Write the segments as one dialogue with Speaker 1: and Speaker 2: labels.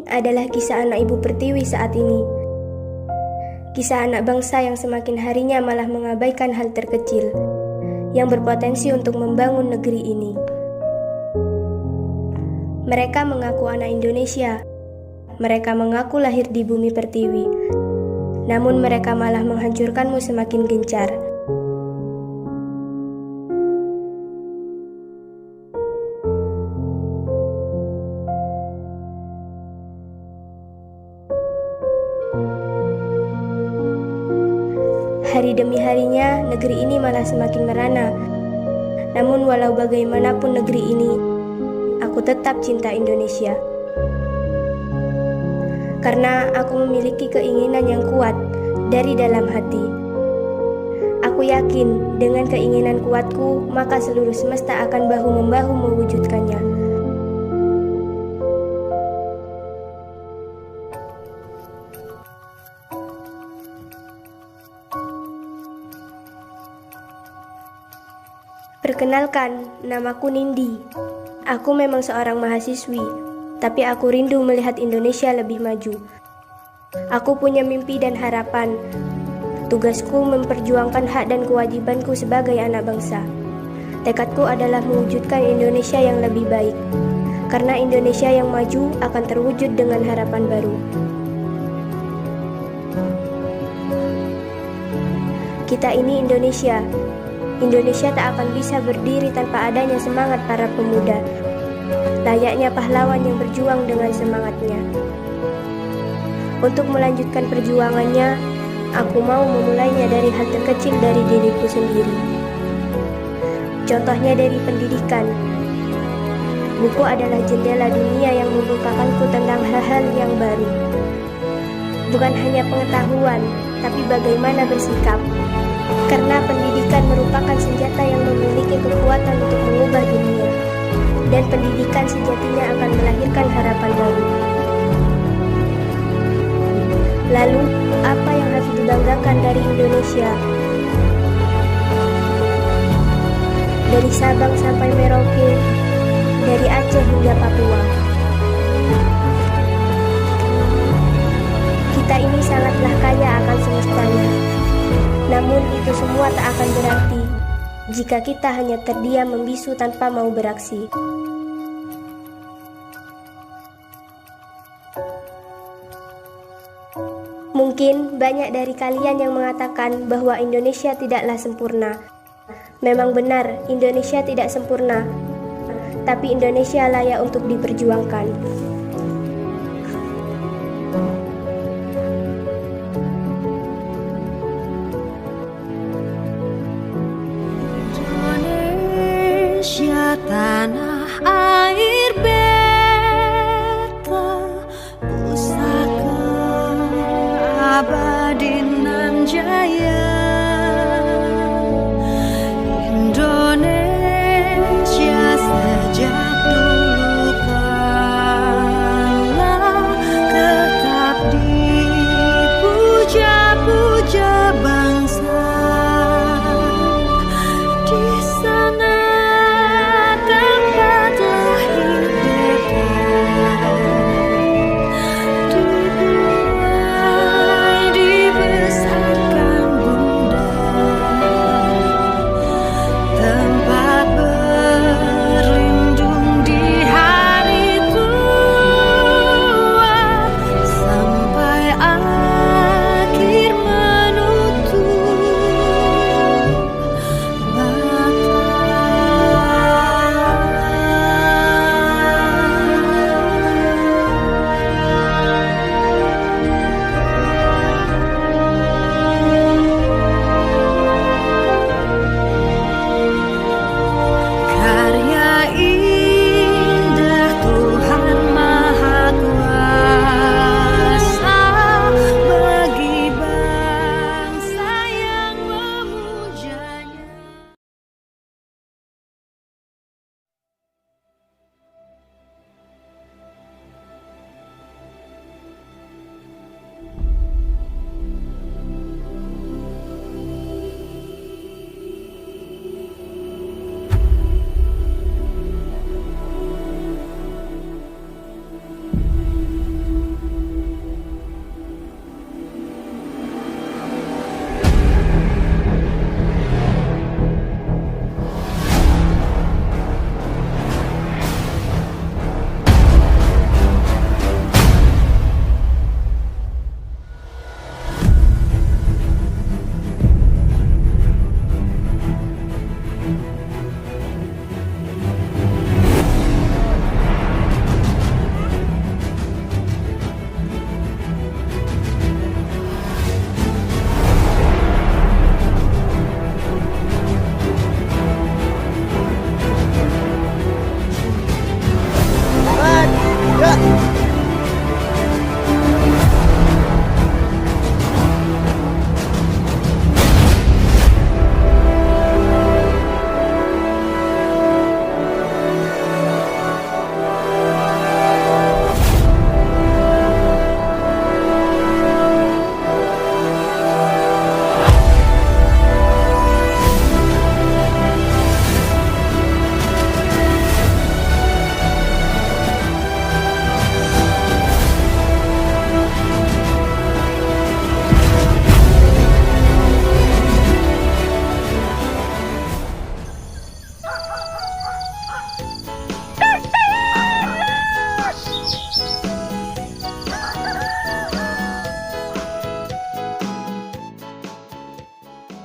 Speaker 1: ini adalah kisah anak Ibu Pertiwi saat ini. Kisah anak bangsa yang semakin harinya malah mengabaikan hal terkecil yang berpotensi untuk membangun negeri ini. Mereka mengaku anak Indonesia. Mereka mengaku lahir di bumi Pertiwi. Namun mereka malah menghancurkanmu semakin gencar. Hari demi harinya, negeri ini malah semakin merana. Namun walau bagaimanapun negeri ini, aku tetap cinta Indonesia. Karena aku memiliki keinginan yang kuat dari dalam hati. Aku yakin dengan keinginan kuatku, maka seluruh semesta akan bahu-membahu mewujudkannya. Perkenalkan, namaku Nindi. Aku memang seorang mahasiswi, tapi aku rindu melihat Indonesia lebih maju. Aku punya mimpi dan harapan. Tugasku memperjuangkan hak dan kewajibanku sebagai anak bangsa. Tekadku adalah mewujudkan Indonesia yang lebih baik, karena Indonesia yang maju akan terwujud dengan harapan baru. Kita ini Indonesia. Indonesia tak akan bisa berdiri tanpa adanya semangat para pemuda, layaknya pahlawan yang berjuang dengan semangatnya. Untuk melanjutkan perjuangannya, aku mau memulainya dari hal terkecil dari diriku sendiri. Contohnya dari pendidikan. Buku adalah jendela dunia yang membukakanku tentang hal-hal yang baru. Bukan hanya pengetahuan, tapi bagaimana bersikap. Karena pendidikan merupakan senjata yang memiliki kekuatan untuk mengubah dunia, dan pendidikan sejatinya akan melahirkan harapan baru. Lalu, apa yang harus dibanggakan dari Indonesia? Dari Sabang sampai Merauke, dari Aceh hingga Papua. Kita ini sangatlah kaya akan semestanya. Namun itu semua tak akan berarti jika kita hanya terdiam membisu tanpa mau beraksi. Mungkin banyak dari kalian yang mengatakan bahwa Indonesia tidaklah sempurna. Memang benar, Indonesia tidak sempurna, tapi Indonesia layak untuk diperjuangkan.
Speaker 2: Tanah air beta, pusaka abadi nan jaya. Indonesia sejak dulu kala tetap dipuja-puja bangsa. Di sana dibesarkan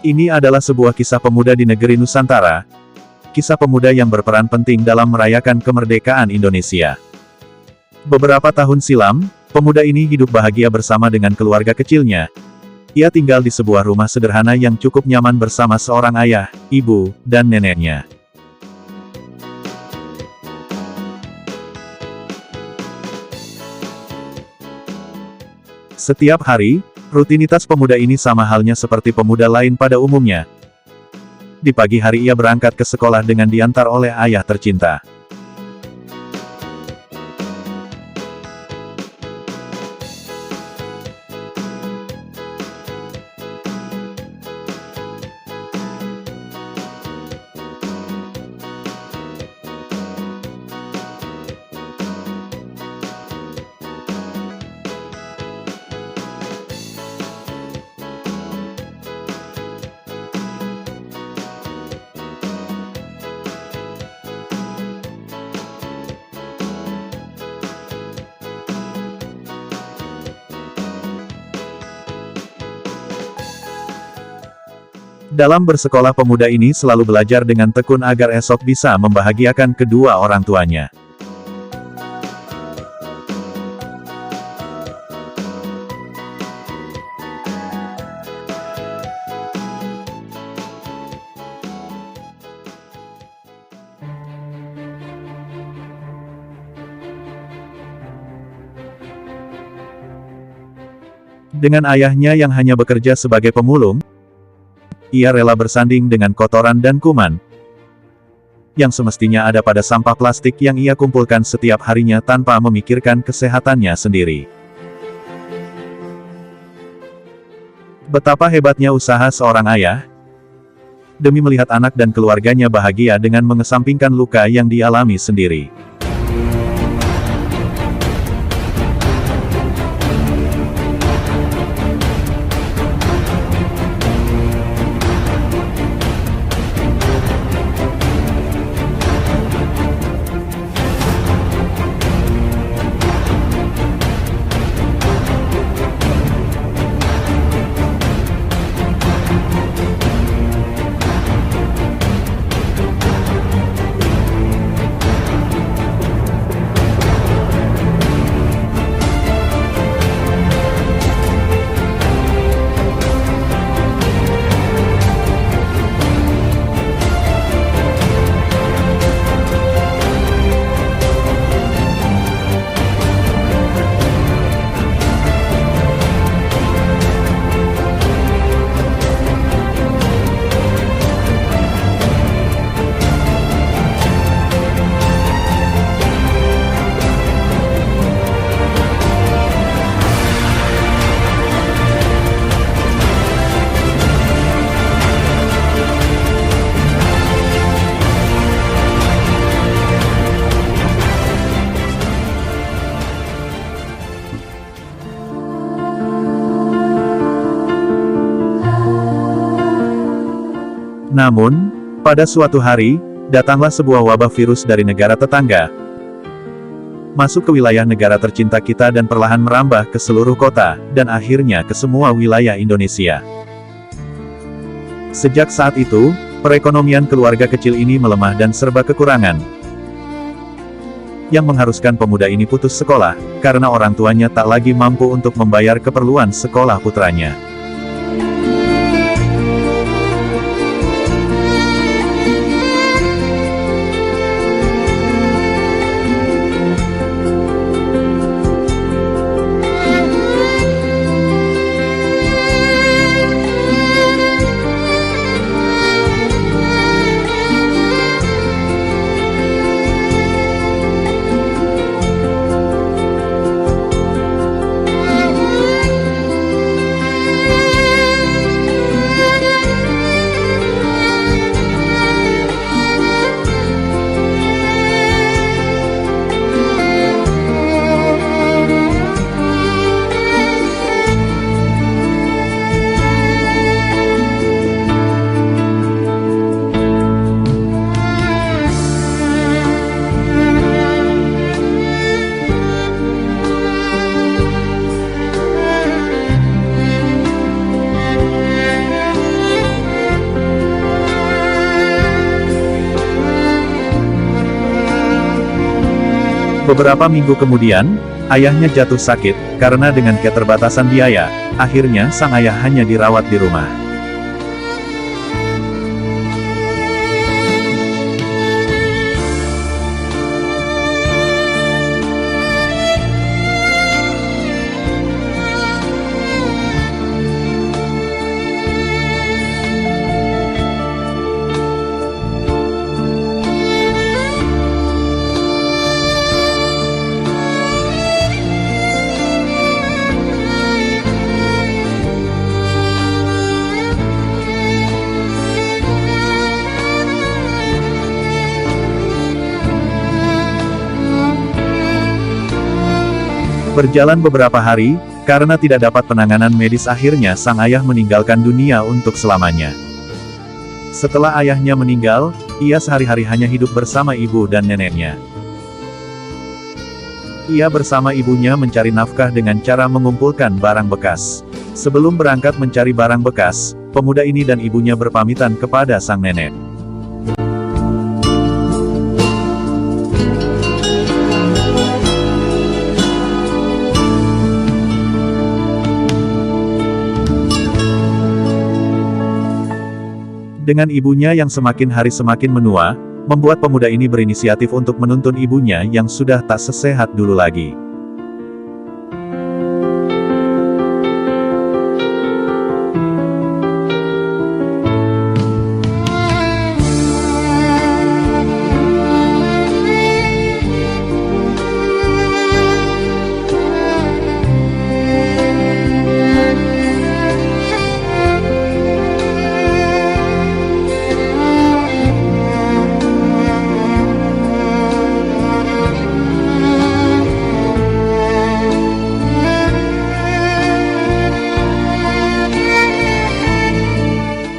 Speaker 3: Ini adalah sebuah kisah pemuda di negeri Nusantara. Kisah pemuda yang berperan penting dalam merayakan kemerdekaan Indonesia. Beberapa tahun silam, pemuda ini hidup bahagia bersama dengan keluarga kecilnya. Ia tinggal di sebuah rumah sederhana yang cukup nyaman bersama seorang ayah, ibu, dan neneknya. Setiap hari, rutinitas pemuda ini sama halnya seperti pemuda lain pada umumnya. Di pagi hari ia berangkat ke sekolah dengan diantar oleh ayah tercinta. Dalam bersekolah pemuda ini selalu belajar dengan tekun agar esok bisa membahagiakan kedua orang tuanya. Dengan ayahnya yang hanya bekerja sebagai pemulung, ia rela bersanding dengan kotoran dan kuman yang semestinya ada pada sampah plastik yang ia kumpulkan setiap harinya tanpa memikirkan kesehatannya sendiri. Betapa hebatnya usaha seorang ayah demi melihat anak dan keluarganya bahagia dengan mengesampingkan luka yang dialami sendiri. Namun, pada suatu hari, datanglah sebuah wabah virus dari negara tetangga, masuk ke wilayah negara tercinta kita dan perlahan merambah ke seluruh kota, dan akhirnya ke semua wilayah Indonesia. Sejak saat itu, perekonomian keluarga kecil ini melemah dan serba kekurangan, yang mengharuskan pemuda ini putus sekolah, karena orang tuanya tak lagi mampu untuk membayar keperluan sekolah putranya. Beberapa minggu kemudian, ayahnya jatuh sakit, karena dengan keterbatasan biaya, akhirnya sang ayah hanya dirawat di rumah. Berjalan beberapa hari, karena tidak dapat penanganan medis akhirnya sang ayah meninggalkan dunia untuk selamanya. Setelah ayahnya meninggal, ia sehari-hari hanya hidup bersama ibu dan neneknya. Ia bersama ibunya mencari nafkah dengan cara mengumpulkan barang bekas. Sebelum berangkat mencari barang bekas, pemuda ini dan ibunya berpamitan kepada sang nenek. Dengan ibunya yang semakin hari semakin menua, membuat pemuda ini berinisiatif untuk menuntun ibunya yang sudah tak sesehat dulu lagi.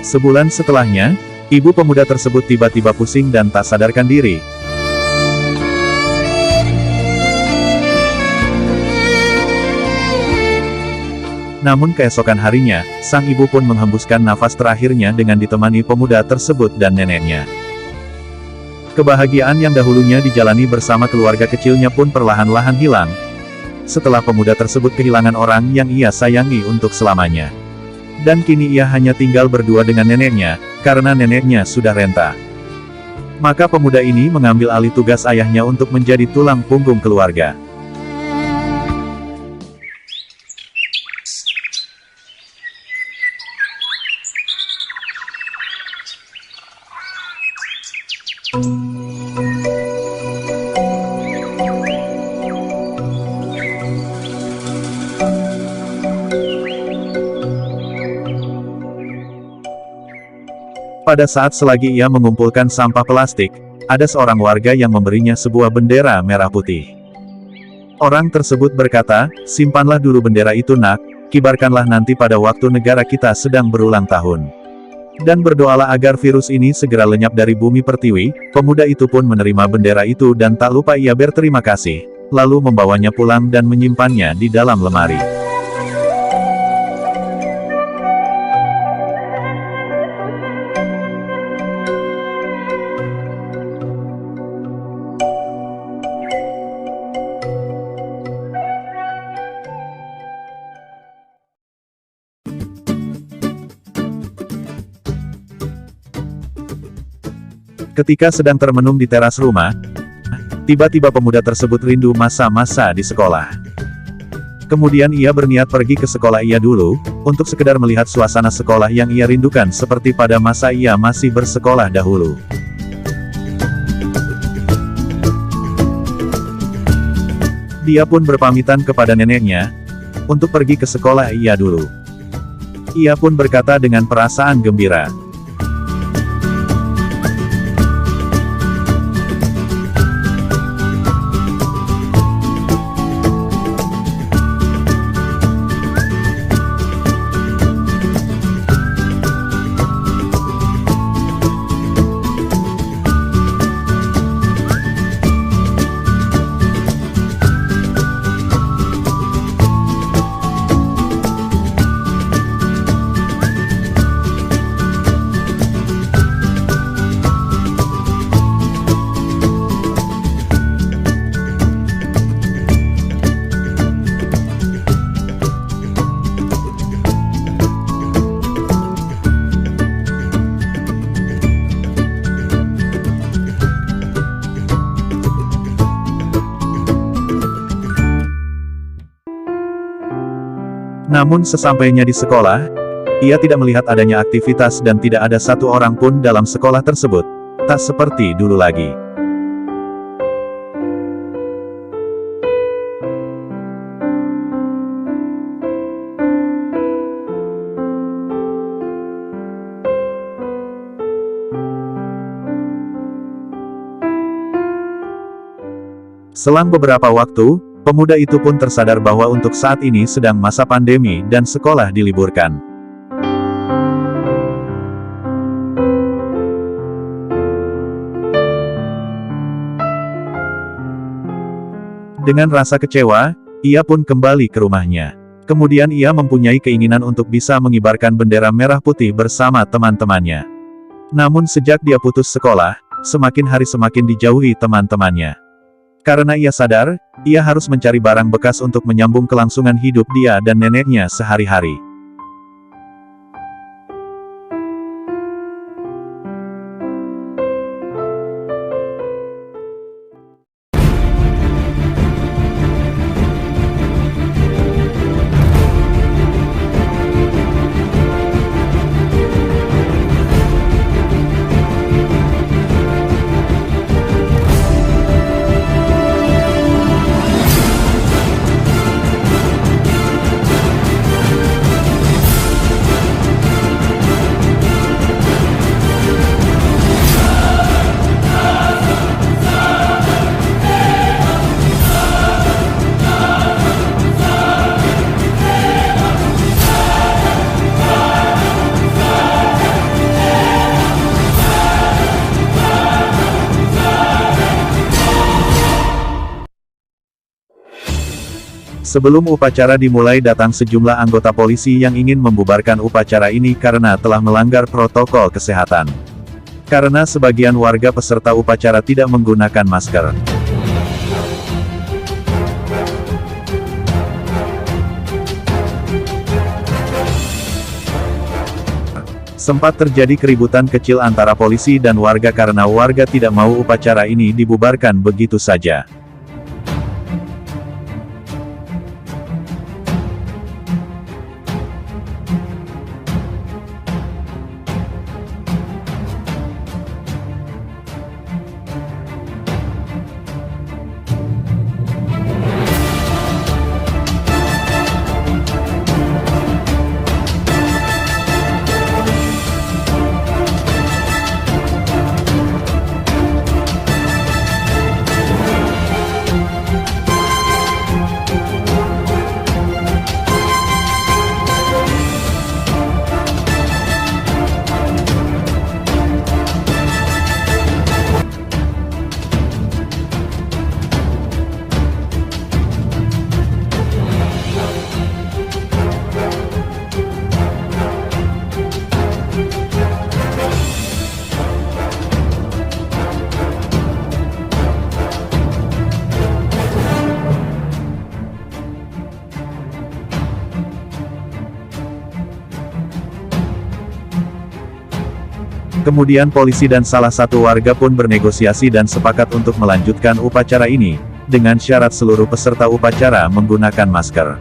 Speaker 3: Sebulan setelahnya, ibu pemuda tersebut tiba-tiba pusing dan tak sadarkan diri. Namun keesokan harinya, sang ibu pun menghembuskan nafas terakhirnya dengan ditemani pemuda tersebut dan neneknya. Kebahagiaan yang dahulunya dijalani bersama keluarga kecilnya pun perlahan-lahan hilang, setelah pemuda tersebut kehilangan orang yang ia sayangi untuk selamanya. Dan kini ia hanya tinggal berdua dengan neneknya, karena neneknya sudah renta. Maka pemuda ini mengambil alih tugas ayahnya untuk menjadi tulang punggung keluarga. Pada saat selagi ia mengumpulkan sampah plastik, ada seorang warga yang memberinya sebuah bendera merah putih. Orang tersebut berkata, "Simpanlah dulu bendera itu nak, kibarkanlah nanti pada waktu negara kita sedang berulang tahun. Dan berdoalah agar virus ini segera lenyap dari bumi pertiwi." Pemuda itu pun menerima bendera itu dan tak lupa ia berterima kasih, lalu membawanya pulang dan menyimpannya di dalam lemari. Ketika sedang termenung di teras rumah, tiba-tiba pemuda tersebut rindu masa-masa di sekolah. Kemudian ia berniat pergi ke sekolah ia dulu, untuk sekedar melihat suasana sekolah yang ia rindukan seperti pada masa ia masih bersekolah dahulu. Dia pun berpamitan kepada neneknya, untuk pergi ke sekolah ia dulu. Ia pun berkata dengan perasaan gembira, Namun sesampainya di sekolah, ia tidak melihat adanya aktivitas dan tidak ada satu orang pun dalam sekolah tersebut. Tak seperti dulu lagi. Selang beberapa waktu, pemuda itu pun tersadar bahwa untuk saat ini sedang masa pandemi dan sekolah diliburkan. Dengan rasa kecewa, ia pun kembali ke rumahnya. Kemudian ia mempunyai keinginan untuk bisa mengibarkan bendera merah putih bersama teman-temannya. Namun sejak dia putus sekolah, semakin hari semakin dijauhi teman-temannya. Karena ia sadar, ia harus mencari barang bekas untuk menyambung kelangsungan hidup dia dan neneknya sehari-hari. Sebelum upacara dimulai datang sejumlah anggota polisi yang ingin membubarkan upacara ini karena telah melanggar protokol kesehatan. Karena sebagian warga peserta upacara tidak menggunakan masker. Sempat terjadi keributan kecil antara polisi dan warga karena warga tidak mau upacara ini dibubarkan begitu saja. Kemudian polisi dan salah satu warga pun bernegosiasi dan sepakat untuk melanjutkan upacara ini, dengan syarat seluruh peserta upacara menggunakan masker.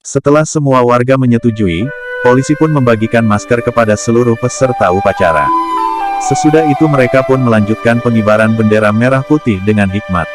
Speaker 3: Setelah semua warga menyetujui, polisi pun membagikan masker kepada seluruh peserta upacara. Sesudah itu mereka pun melanjutkan pengibaran bendera merah putih dengan hikmat.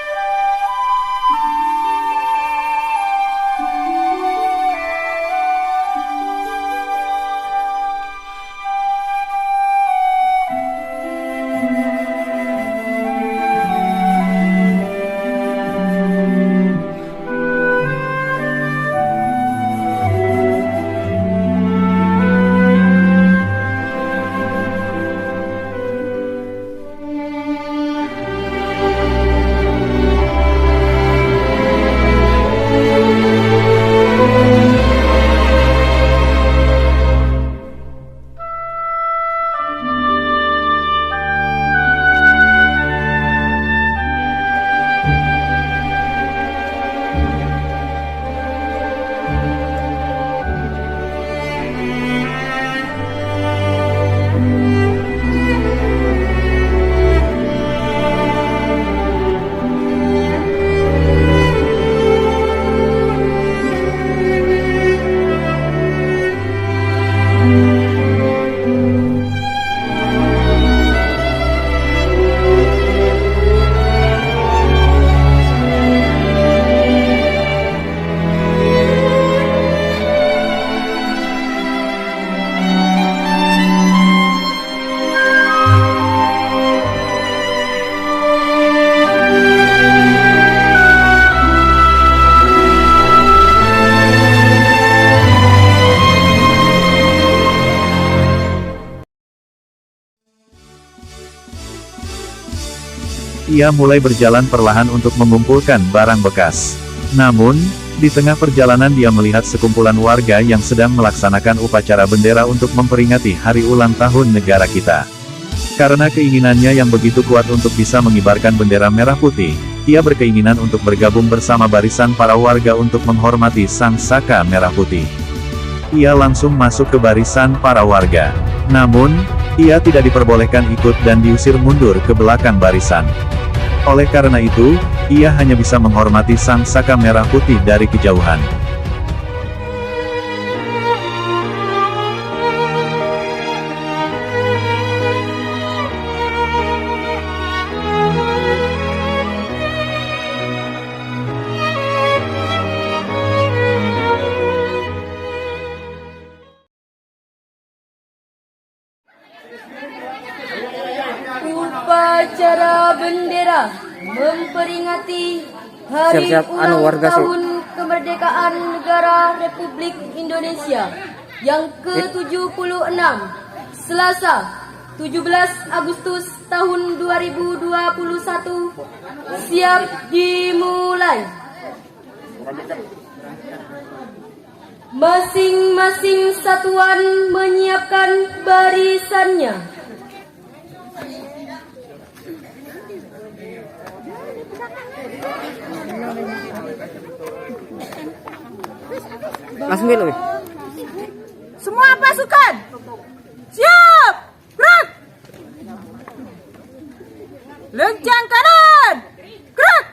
Speaker 3: Ia mulai berjalan perlahan untuk mengumpulkan barang bekas. Namun, di tengah perjalanan dia melihat sekumpulan warga yang sedang melaksanakan upacara bendera untuk memperingati hari ulang tahun negara kita. Karena keinginannya yang begitu kuat untuk bisa mengibarkan bendera merah putih, ia berkeinginan untuk bergabung bersama barisan para warga untuk menghormati sang saka merah putih. Ia langsung masuk ke barisan para warga. Namun, ia tidak diperbolehkan ikut dan diusir mundur ke belakang barisan. Oleh karena itu, ia hanya bisa menghormati sang saka merah putih dari kejauhan.
Speaker 4: Upacara bendera memperingati Hari Ulang Tahun Kemerdekaan Negara Republik Indonesia yang ke-76, Selasa, 17 Agustus tahun 2021, siap dimulai. Masing-masing satuan menyiapkan barisannya.
Speaker 5: Langsung dulu.
Speaker 2: Semua pasukan siap, gerak. Lencang kanan, gerak.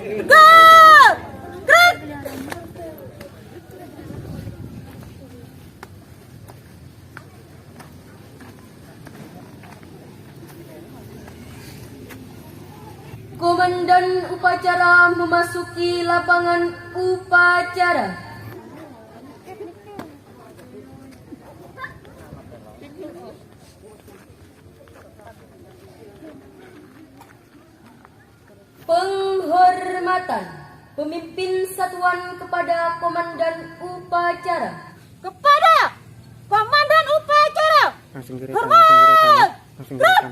Speaker 2: Tegak, gerak.
Speaker 4: Komandan upacara memasuki lapangan upacara. Penghormatan pemimpin satuan kepada komandan upacara.
Speaker 2: Kepada komandan upacara,
Speaker 5: Langsung gerakan,
Speaker 2: hormat.
Speaker 5: langsung gerakan.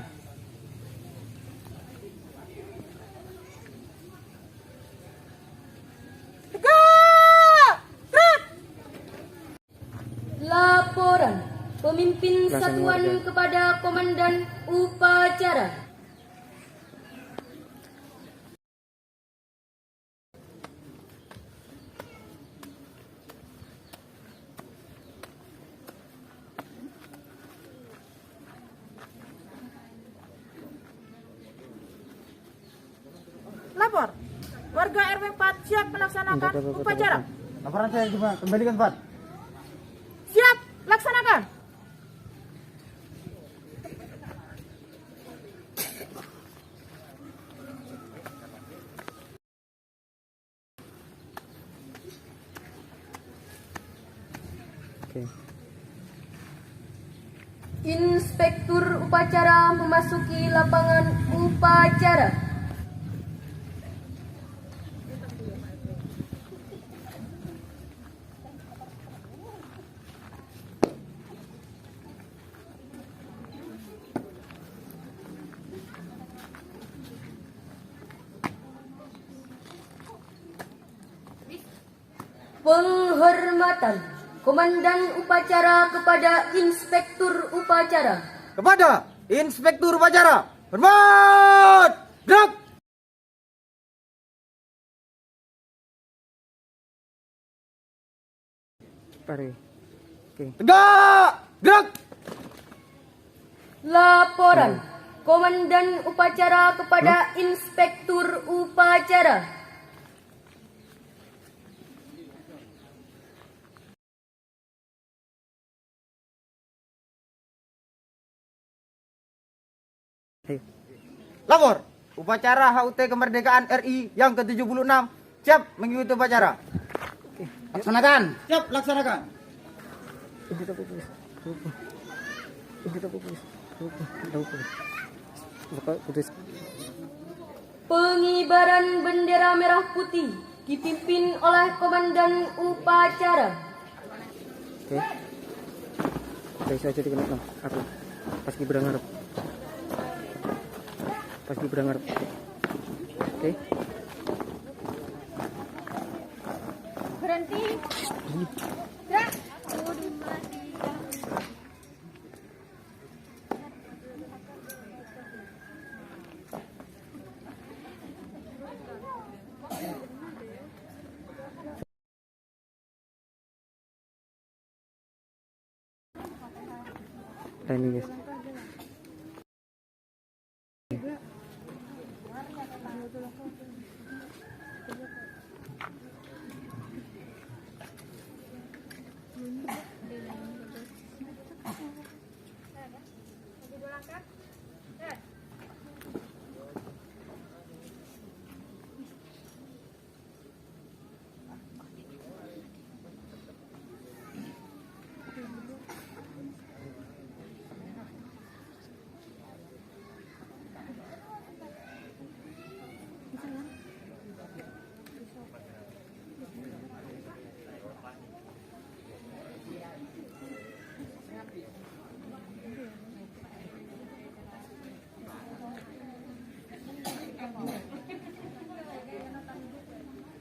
Speaker 2: Tegak, gerak.
Speaker 4: Laporan pemimpin
Speaker 5: Langsung
Speaker 4: satuan
Speaker 5: warga.
Speaker 4: kepada komandan upacara.
Speaker 2: Lapor, warga RW 4 siap melaksanakan upacara.
Speaker 5: Laporan saya gimana? Kembalikan Pak.
Speaker 2: Siap, laksanakan.
Speaker 5: Oke.
Speaker 4: Inspektur upacara memasuki lapangan upacara. Penghormatan Komandan upacara kepada Inspektur upacara.
Speaker 5: Kepada Inspektur upacara, hormat, gerak. Pare. Oke. Tegak, gerak.
Speaker 4: Laporan Komandan upacara kepada Inspektur upacara.
Speaker 5: Lapor, upacara HUT Kemerdekaan RI yang ke-76 siap mengikuti upacara. Laksanakan. Siap, laksanakan.
Speaker 4: Pengibaran bendera merah putih dipimpin oleh Komandan Upacara.
Speaker 5: Oke. Oke, saya jadi kena aku. Pas Gibran ngarep. Pas Gibran ngarep. Oke.
Speaker 2: Berhenti. Gerak.
Speaker 5: Timing guys.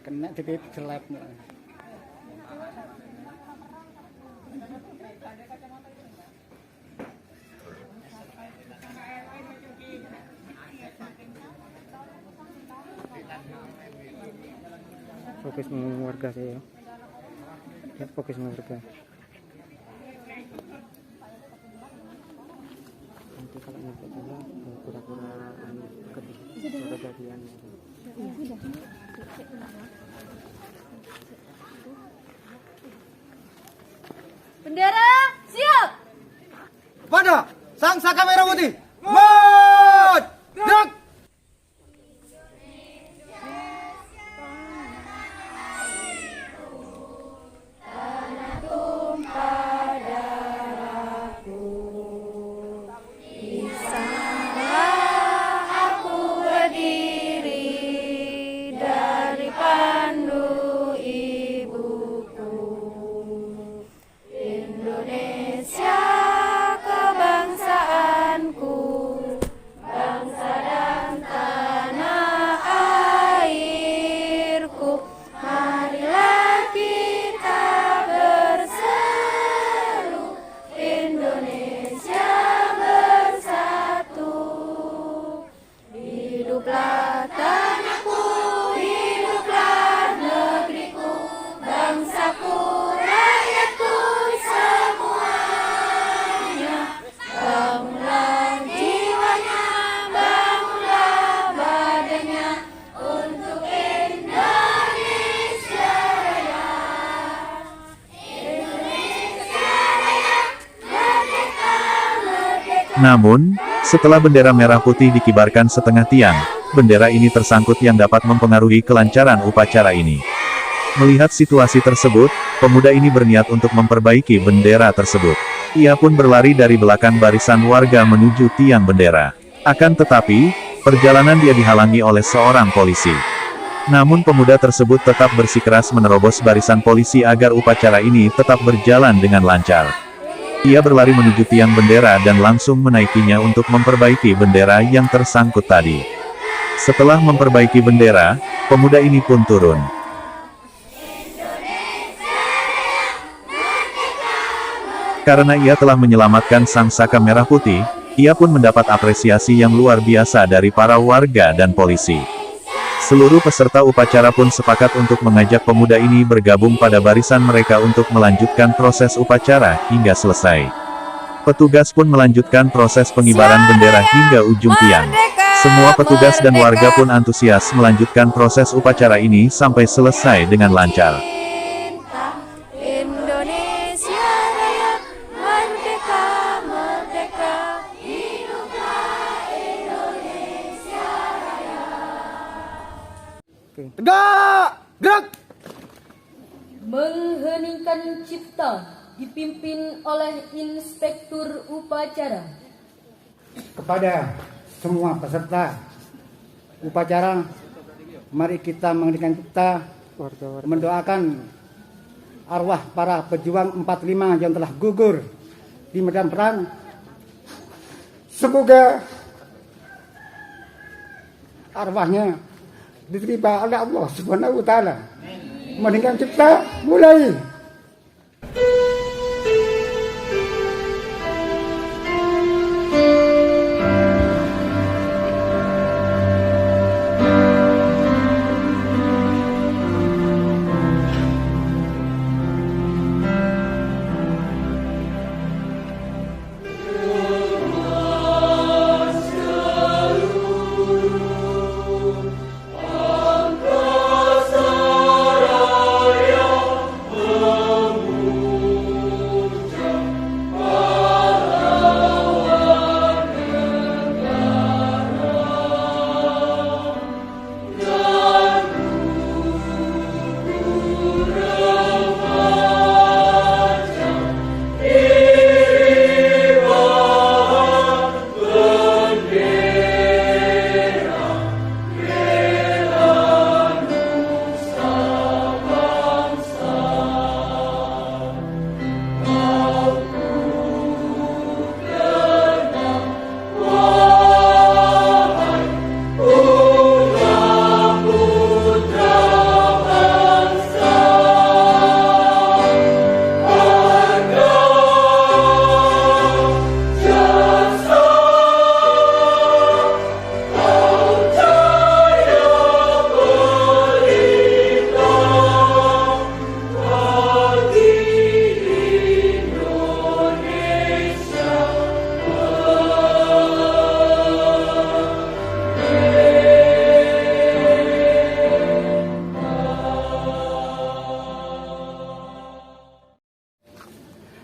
Speaker 5: Kena dipip selap. Fokus warga saya. Ya, fokus warga. Nanti kalau nyampe sana pura-pura kejadian.
Speaker 4: Bendera siap.
Speaker 5: Pada sang saka merah putih. Maju! Gerak!
Speaker 3: Namun, setelah bendera merah putih dikibarkan setengah tiang, bendera ini tersangkut yang dapat mempengaruhi kelancaran upacara ini. Melihat situasi tersebut, pemuda ini berniat untuk memperbaiki bendera tersebut. Ia pun berlari dari belakang barisan warga menuju tiang bendera. Akan tetapi, perjalanan dia dihalangi oleh seorang polisi. Namun pemuda tersebut tetap bersikeras menerobos barisan polisi agar upacara ini tetap berjalan dengan lancar. Ia berlari menuju tiang bendera dan langsung menaikinya untuk memperbaiki bendera yang tersangkut tadi. Setelah memperbaiki bendera, pemuda ini pun turun. Karena ia telah menyelamatkan sang saka merah putih, ia pun mendapat apresiasi yang luar biasa dari para warga dan polisi. Seluruh peserta upacara pun sepakat untuk mengajak pemuda ini bergabung pada barisan mereka untuk melanjutkan proses upacara hingga selesai. Petugas pun melanjutkan proses pengibaran bendera hingga ujung tiang. Semua petugas dan warga pun antusias melanjutkan proses upacara ini sampai selesai dengan lancar.
Speaker 2: Indonesia Raya, merdeka, merdeka, hiduplah Indonesia Raya.
Speaker 5: Tegak! Gerak!
Speaker 4: Mengheningkan cipta dipimpin oleh Inspektur Upacara.
Speaker 6: Kepada semua peserta upacara, mari kita menghentikan cipta mendoakan arwah para pejuang 45 yang telah gugur di medan perang. Semoga arwahnya diterima oleh Allah Subhanahu wa taala. Meninggal cipta mulai.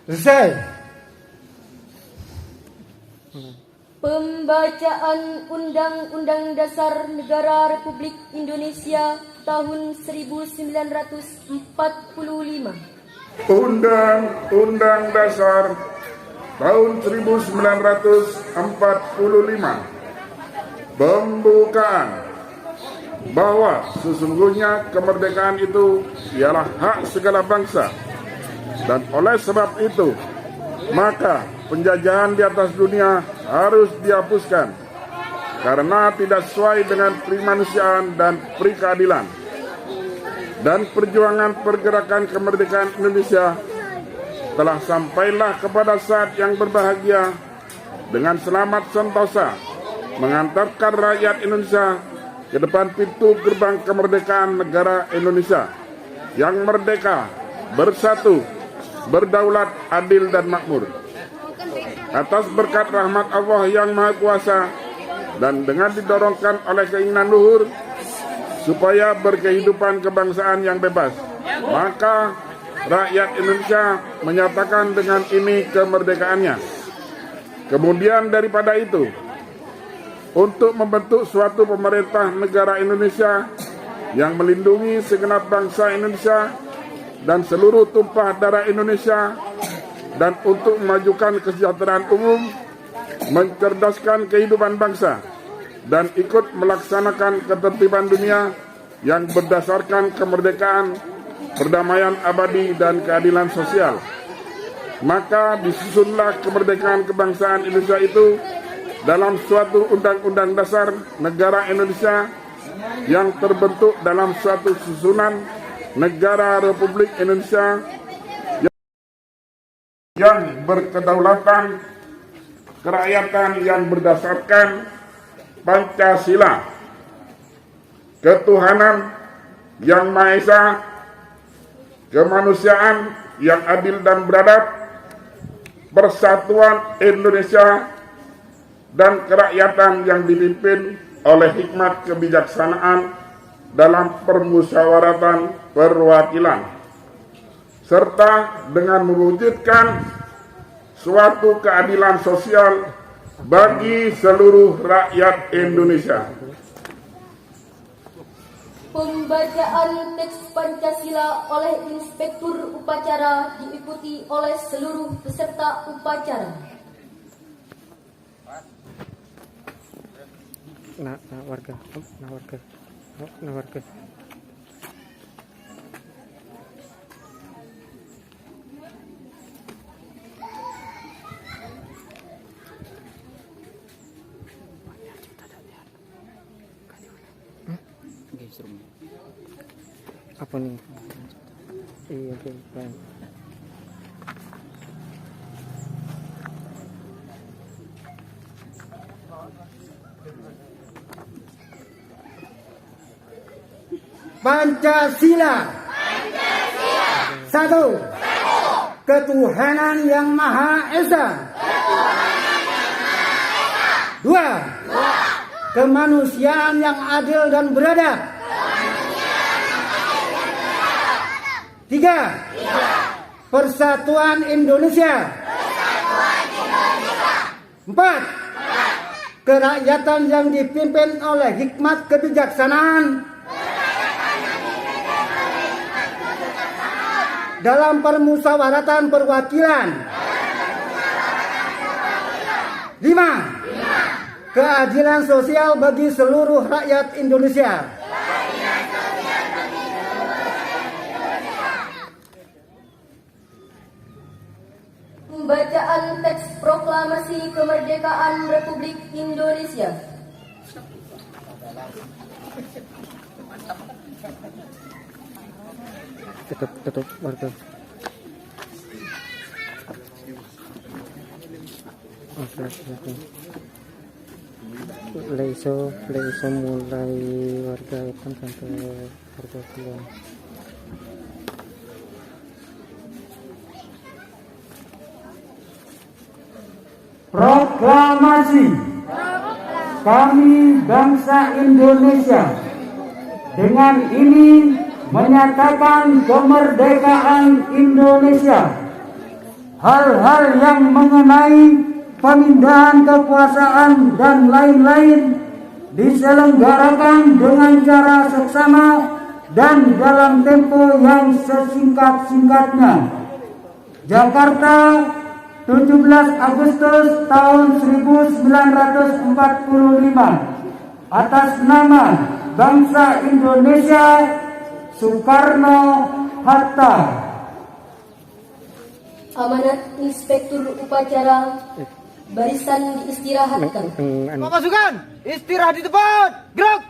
Speaker 6: Selesai.
Speaker 4: Pembacaan Undang-Undang Dasar Negara Republik Indonesia tahun 1945.
Speaker 7: Undang-Undang Dasar tahun 1945. Pembukaan bahwa sesungguhnya kemerdekaan itu ialah hak segala bangsa, dan oleh sebab itu maka penjajahan di atas dunia harus dihapuskan karena tidak sesuai dengan kemanusiaan dan keadilan. Dan perjuangan pergerakan kemerdekaan Indonesia telah sampailah kepada saat yang berbahagia dengan selamat sentosa mengantarkan rakyat Indonesia ke depan pintu gerbang kemerdekaan negara Indonesia yang merdeka, bersatu, berdaulat, adil, dan makmur. Atas berkat rahmat Allah yang Maha Kuasa dan dengan didorongkan oleh keinginan luhur supaya berkehidupan kebangsaan yang bebas, maka rakyat Indonesia menyatakan dengan ini kemerdekaannya. Kemudian daripada itu, untuk membentuk suatu pemerintah negara Indonesia yang melindungi segenap bangsa Indonesia dan seluruh tumpah darah Indonesia, dan untuk memajukan kesejahteraan umum, mencerdaskan kehidupan bangsa, dan ikut melaksanakan ketertiban dunia yang berdasarkan kemerdekaan, perdamaian abadi, dan keadilan sosial. Maka disusunlah kemerdekaan kebangsaan Indonesia itu dalam suatu undang-undang dasar negara Indonesia yang terbentuk dalam suatu susunan negara Republik Indonesia yang berkedaulatan, kerakyatan yang berdasarkan Pancasila, ketuhanan yang Maha Esa, kemanusiaan yang adil dan beradab, persatuan Indonesia, dan kerakyatan yang dipimpin oleh hikmat kebijaksanaan dalam permusyawaratan perwakilan, serta dengan mewujudkan suatu keadilan sosial bagi seluruh rakyat Indonesia.
Speaker 4: Pembacaan teks Pancasila oleh Inspektur Upacara diikuti oleh seluruh peserta upacara.
Speaker 8: Warga. Apa nih? Iya, oke, baik.
Speaker 6: Pancasila. Satu. Ketuhanan yang Maha Esa. Dua. Kemanusiaan yang adil dan beradab. Tiga. Persatuan Indonesia. Empat. Kerakyatan yang dipimpin oleh hikmat kebijaksanaan dalam permusyawaratan perwakilan. 5. Keadilan sosial bagi seluruh rakyat Indonesia.
Speaker 4: Pembacaan teks proklamasi kemerdekaan Republik Indonesia.
Speaker 8: Tutup warga. Oke. Leiso mulai warga itu sampai warga keluar.
Speaker 9: Proklamasi kami bangsa Indonesia dengan ini menyatakan kemerdekaan Indonesia. Hal-hal yang mengenai pemindahan kekuasaan dan lain-lain diselenggarakan dengan cara seksama dan dalam tempo yang sesingkat-singkatnya. Jakarta, 17 Agustus tahun 1945. Atas nama bangsa Indonesia, Soekarno-Hatta.
Speaker 4: Amanat Inspektur Upacara, barisan diistirahatkan.
Speaker 5: Pasukan, istirahat di tempat. Gerak.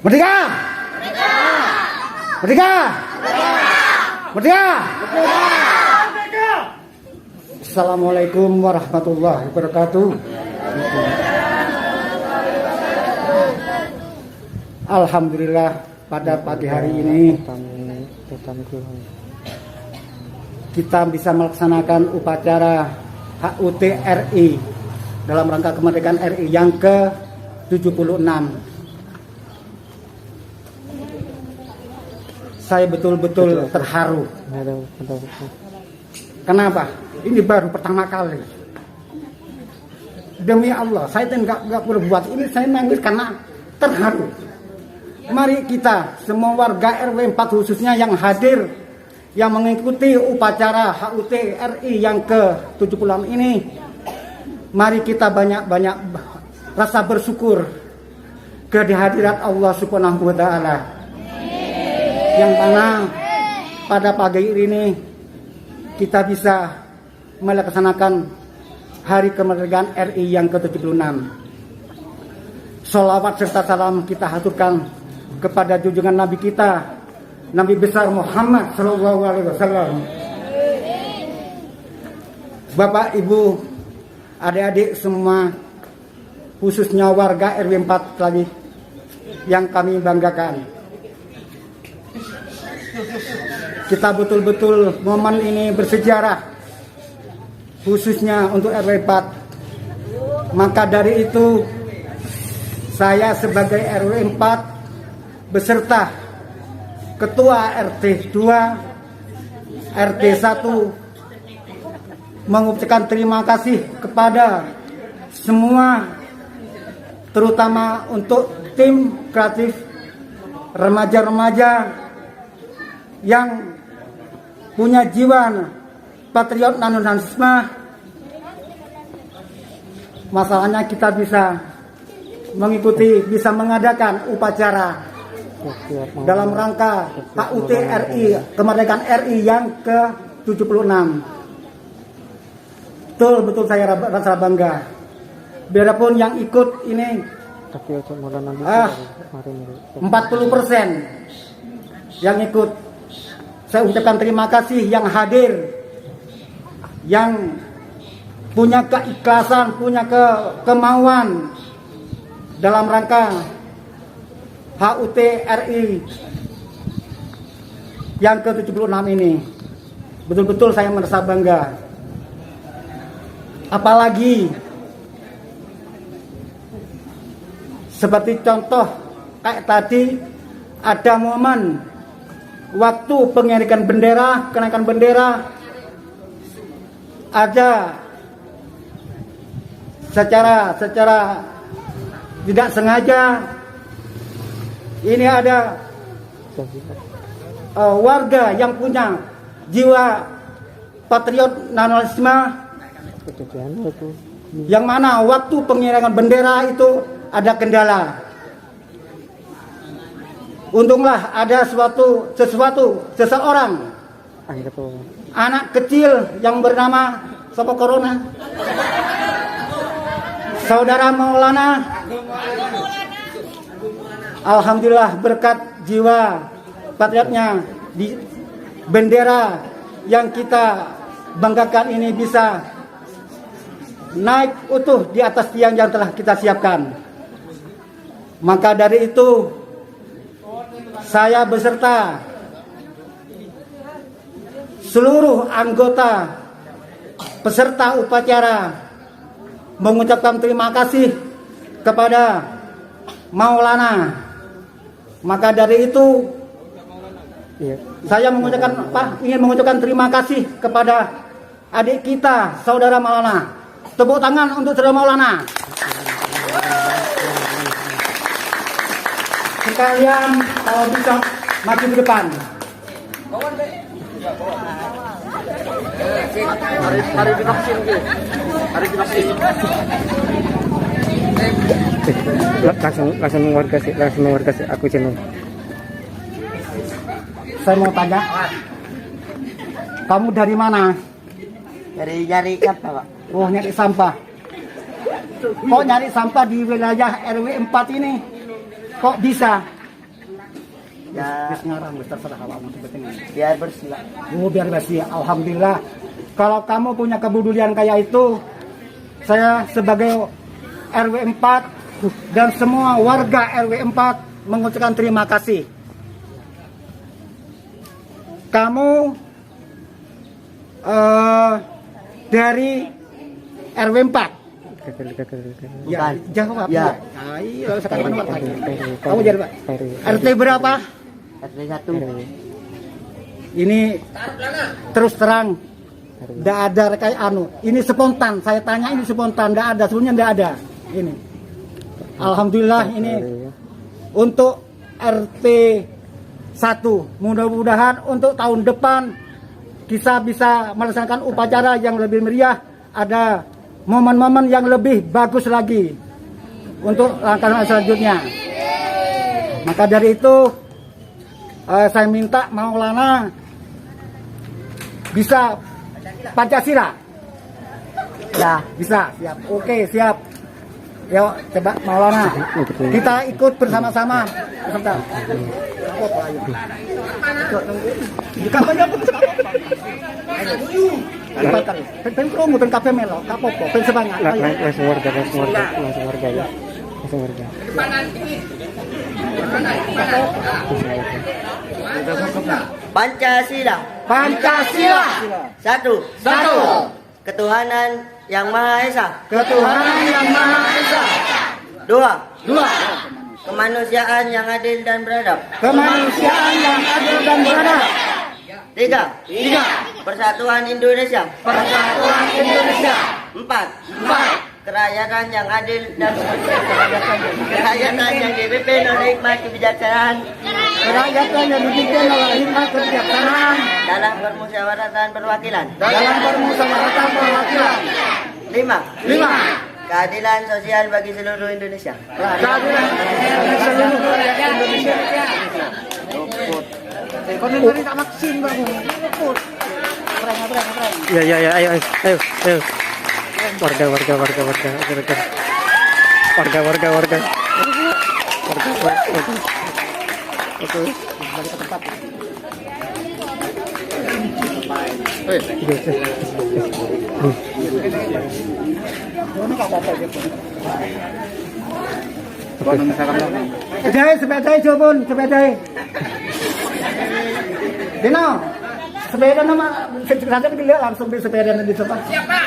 Speaker 6: Merdeka! Merdeka! Merdeka! Assalamualaikum warahmatullahi wabarakatuh. Alhamdulillah pada pagi hari ini kita bisa melaksanakan upacara HUT RI dalam rangka kemerdekaan RI yang ke-76. Saya betul-betul terharu. Kenapa? Ini baru pertama kali. Demi Allah, saya nggak berbuat ini. Saya nangis karena terharu. Mari kita semua warga RW 4 khususnya yang hadir, yang mengikuti upacara HUT RI yang ke-76 ini, mari kita banyak-banyak rasa bersyukur kehadirat Allah Subhanahu wa Ta'ala. Yang mana pada pagi ini kita bisa melaksanakan hari kemerdekaan RI yang ke-76. Sholawat serta salam kita haturkan kepada junjungan Nabi kita, Nabi besar Muhammad Sallallahu Alaihi Wasallam. Bapak, Ibu, adik-adik semua, khususnya warga RW 4 lagi yang kami banggakan. Kita betul-betul momen ini bersejarah, khususnya untuk RW 4. Maka dari itu, saya sebagai RW 4 beserta Ketua RT 2, RT 1 mengucapkan terima kasih kepada semua, terutama untuk tim kreatif remaja-remaja yang punya jiwa patriot nasionalisme. Masalahnya kita bisa mengikuti, bisa mengadakan upacara dalam rangka HUT RI, kemerdekaan RI yang ke-76. Betul saya rasa bangga. biarpun yang ikut ini
Speaker 8: Tapi ojo malah nanti kemarin
Speaker 6: 40% yang ikut. Saya ucapkan terima kasih yang hadir, yang punya keikhlasan, punya kemauan dalam rangka HUT RI yang ke-76 ini. Betul-betul saya merasa bangga. Apalagi seperti contoh kayak tadi ada momen waktu pengirikan bendera, kenaikan bendera, ada secara tidak sengaja ini ada warga yang punya jiwa patriot nasionalisme, yang mana waktu pengirangan bendera itu ada kendala. Untunglah ada seseorang anak kecil yang bernama Sopo Corona, Saudara Maulana. Alhamdulillah berkat jiwa patriotnya, di bendera yang kita banggakan ini bisa naik utuh di atas tiang yang telah kita siapkan. Maka dari itu saya beserta seluruh anggota peserta upacara mengucapkan terima kasih kepada Maulana. Maka dari itu saya ingin mengucapkan terima kasih kepada adik kita, Saudara Maulana. Tepuk tangan untuk Saudara Maulana. Sekalian kalau bisa maju ke depan.
Speaker 5: Hari divaksin ke? Hari divaksin.
Speaker 8: langsung warga sih aku jenuh.
Speaker 6: Saya mau tanya, kamu dari mana?
Speaker 5: Dari nyari apa, Pak?
Speaker 6: Oh, nyari sampah. Kok nyari sampah di wilayah RW 4 ini? Kok bisa?
Speaker 5: Ya,
Speaker 6: biar bersih. Oh, biar bersih. Alhamdulillah. Kalau kamu punya kepedulian kayak itu, saya sebagai RW 4 dan semua warga RW 4 mengucapkan terima kasih. Kamu dari RW 4. Ya, jawab.
Speaker 5: Ya.
Speaker 6: Ayo, sekarang kamu jadi Pak. RT berapa?
Speaker 5: RT 1.
Speaker 6: Ini terus terang, tidak ada kayak ini spontan. Saya tanya ini spontan, tidak ada, sebelumnya tidak ada. Ini, alhamdulillah ini untuk RT 1. Mudah-mudahan untuk tahun depan kita bisa melaksanakan upacara yang lebih meriah, ada momen-momen yang lebih bagus lagi untuk langkah selanjutnya. Maka dari itu saya minta Maulana bisa Pancasila. Ya, bisa. Siap. Oke, siap. Yuk, coba Maulana. Kita ikut bersama-sama. Sebentar. Pen promo pen kafe melo, kapopo, pen sebanyak.
Speaker 8: Langsung warga ya. Langsung warga.
Speaker 5: Pancasila.
Speaker 6: Pancasila.
Speaker 5: Satu. Ketuhanan yang Maha Esa.
Speaker 6: Ketuhanan yang Maha Esa.
Speaker 5: Dua.
Speaker 10: Kemanusiaan yang adil dan beradab.
Speaker 6: Kemanusiaan yang adil dan beradab.
Speaker 10: Tiga. Persatuan Indonesia.
Speaker 6: Persatuan Indonesia.
Speaker 10: Empat. Kerakyatan yang adil dan kerakyatan yang dipimpin oleh hikmat kebijaksanaan.
Speaker 6: Kerakyatan yang dipimpin oleh hikmat kebijaksanaan.
Speaker 10: Dalam permusyawaratan perwakilan. Lima. Keadilan sosial bagi seluruh Indonesia.
Speaker 6: Keadilan seluruh rakyat Indonesia. Ekonomi tak maksin bang.
Speaker 8: Ya, ayo. Warga. Warga.
Speaker 6: Sepeda jopun, sepeda. Dino, sepeda nama saja gila langsung di sepeda di sofa. Siapa?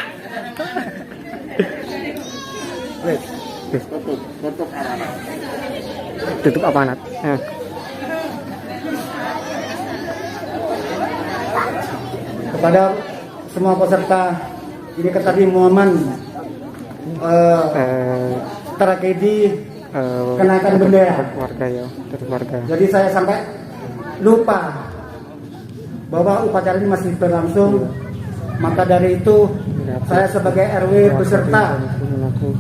Speaker 8: Tutup apa anak?
Speaker 6: Kepada semua peserta ini tadi momen tragedi kenakan bendera.
Speaker 8: Warga ya, tutup warga.
Speaker 6: Jadi saya sampai lupa bahwa upacara ini masih berlangsung. Maka dari itu saya sebagai RW beserta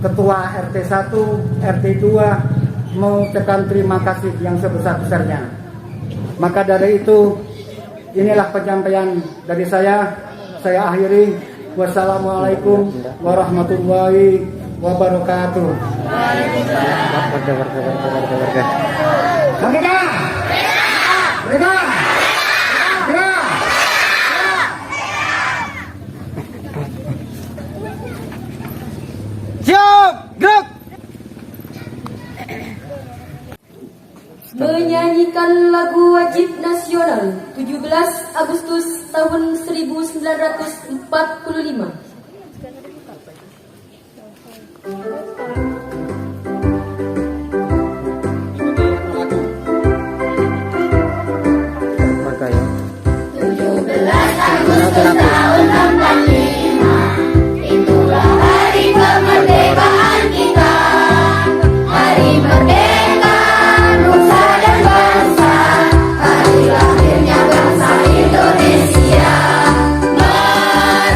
Speaker 6: Ketua RT 1, RT 2 mengucapkan terima kasih yang sebesar-besarnya. Maka dari itu inilah penyampaian dari saya. Saya akhiri. Wassalamualaikum warahmatullahi wabarakatuh.
Speaker 8: Warga.
Speaker 5: Siap, gerak.
Speaker 4: Menyanyikan lagu wajib nasional 17 Agustus tahun 1945.
Speaker 8: Warga ya.
Speaker 4: 17 Agustus tahun 45, itulah hari kemerdekaan kita. Hari merdeka nusa dan bangsa, hari lahirnya bangsa Indonesia.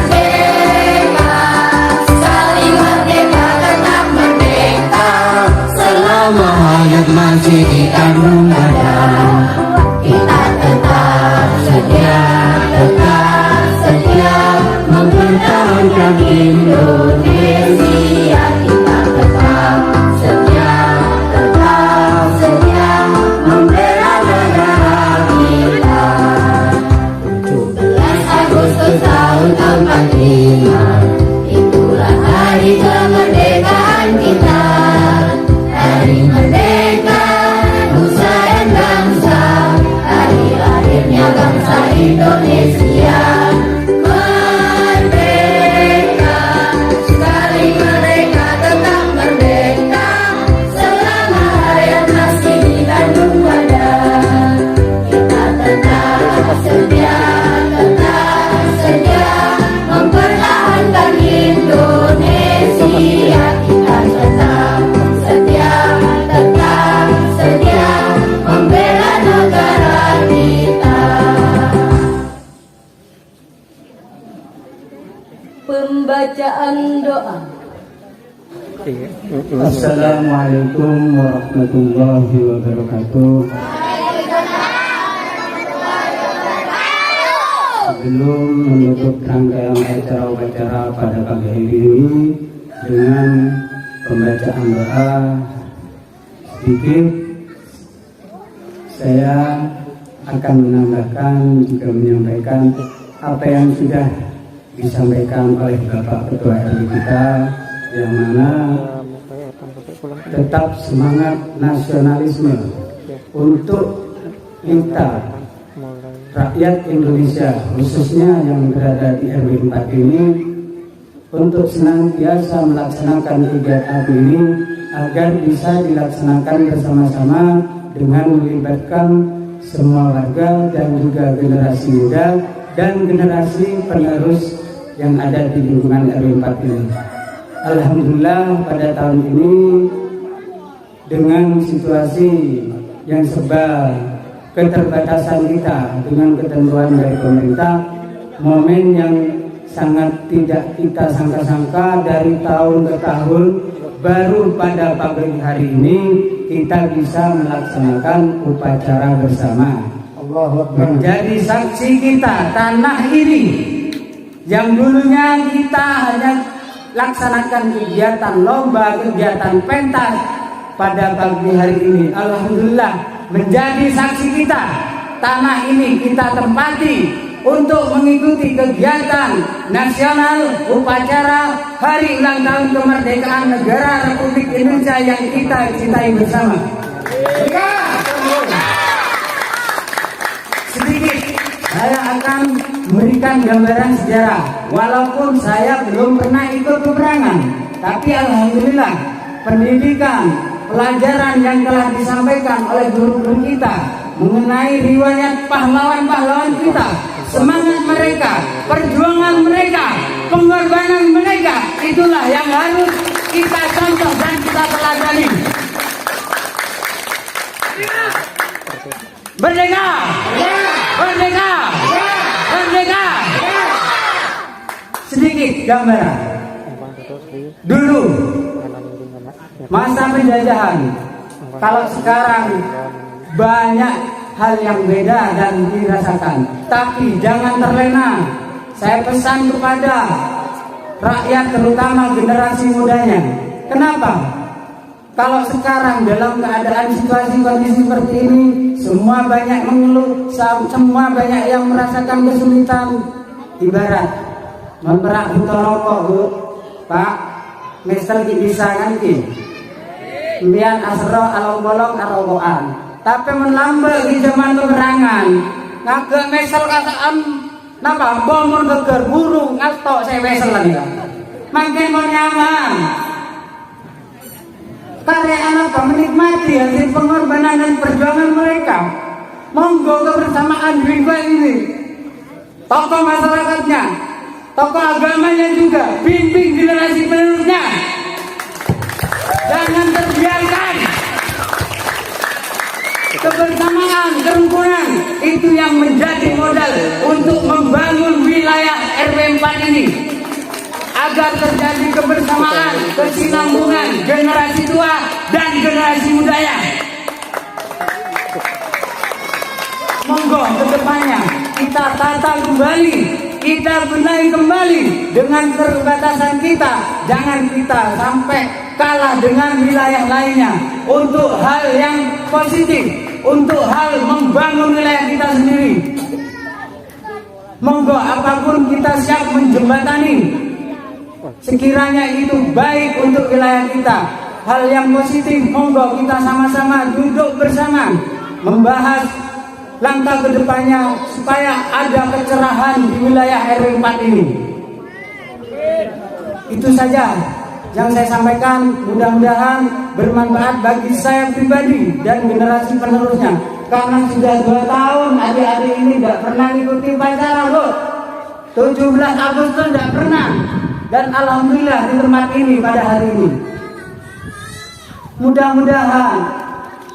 Speaker 4: Merdeka, sekali merdeka tetap merdeka. Selama hayat masih di kandung badan, kita tetap setia mempertahankan Indonesia. Kita tetap setia membela negara kita. 17 Agustus tahun 45, itulah hari kemerdekaan kita. Hari merdeka, nusa dan bangsa, hari lahirnya bangsa Indonesia. Merdeka, sekali merdeka tetap merdeka. Selama hayat masih di kandung badan, kita tetap setia mempertahankan Indonesia. Kita tetap setia membela negara kita. Pembacaan doa.
Speaker 9: Assalamualaikum warahmatullahi wabarakatuh. Sebelum menutup rangkaian acara-acara pada pagi hari ini dengan pembacaan doa sedikit, saya akan menambahkan juga menyampaikan apa yang sudah disampaikan oleh Bapak Ketua RW kita, yang mana tetap semangat nasionalisme untuk kita rakyat Indonesia, khususnya yang berada di RW 4 ini, untuk senantiasa melaksanakan kegiatan ini agar bisa dilaksanakan bersama-sama dengan melibatkan semua warga dan juga generasi muda dan generasi penerus yang ada di lingkungan RW 4 ini. Alhamdulillah pada tahun ini dengan situasi yang serba keterbatasan kita dengan ketentuan dari pemerintah, momen yang sangat tidak kita sangka-sangka dari tahun ke tahun, baru pada pagi hari ini kita bisa melaksanakan upacara bersama. Menjadi saksi kita tanah ini yang dulunya kita hanya laksanakan kegiatan lomba, kegiatan pentas pada pagi hari ini. Alhamdulillah menjadi saksi kita. Tanah ini kita tempati untuk mengikuti kegiatan nasional upacara Hari Ulang Tahun Kemerdekaan Negara Republik Indonesia yang kita cintai bersama. Sedikit saya akan memberikan gambaran sejarah. Walaupun saya belum pernah ikut peperangan, tapi alhamdulillah pendidikan, pelajaran yang telah disampaikan oleh guru-guru kita mengenai riwayat pahlawan-pahlawan kita, semangat mereka, perjuangan mereka, pengorbanan mereka, itulah yang harus kita contoh dan kita teladani. Merdeka! Merdeka! Merdeka! Sedikit gambaran. Dulu masa penjajahan, kalau sekarang banyak hal yang beda dan dirasakan, tapi jangan terlena. Saya pesan kepada rakyat, terutama generasi mudanya. Kenapa? Kalau sekarang dalam keadaan situasi kondisi seperti ini, semua banyak mengeluh, semua banyak yang merasakan kesulitan. Ibarat memperak butuh rokok, Bu. Pak, Mister bisa nganti. Kemudian asro along-bolong arokokan. Tapi menambah di zaman peperangan, ngagak mesel kataan, napa bomor geger burung ngatok saya mesel lagi. Makin mau nyaman. Karya anak menikmati hasil pengorbanan dan perjuangan mereka. Monggo kebersamaan juga ini. Tokoh masyarakatnya, tokoh agamanya juga, bimbing generasi penerusnya. Jangan terbiarkan. Kebersamaan, kerukunan itu yang menjadi modal untuk membangun wilayah RW 4 ini, agar terjadi kebersamaan, kesinambungan generasi tua dan generasi mudanya. Monggo kedepannya kita tata kembali, kita benahi kembali dengan keterbatasan kita. Jangan kita sampai kalah dengan wilayah lainnya untuk hal yang positif, untuk hal membangun wilayah kita sendiri. Monggo apapun kita siap menjembatani, sekiranya itu baik untuk wilayah kita, hal yang positif. Monggo kita sama-sama duduk bersama membahas langkah kedepannya supaya ada kecerahan di wilayah RW 4 ini. Itu saja yang saya sampaikan, mudah-mudahan bermanfaat bagi saya pribadi dan generasi penerusnya. Karena sudah 2 tahun adik-adik ini tidak pernah mengikuti upacara, loh. 17 Agustus tidak pernah. Dan alhamdulillah di tempat ini pada hari ini. Mudah-mudahan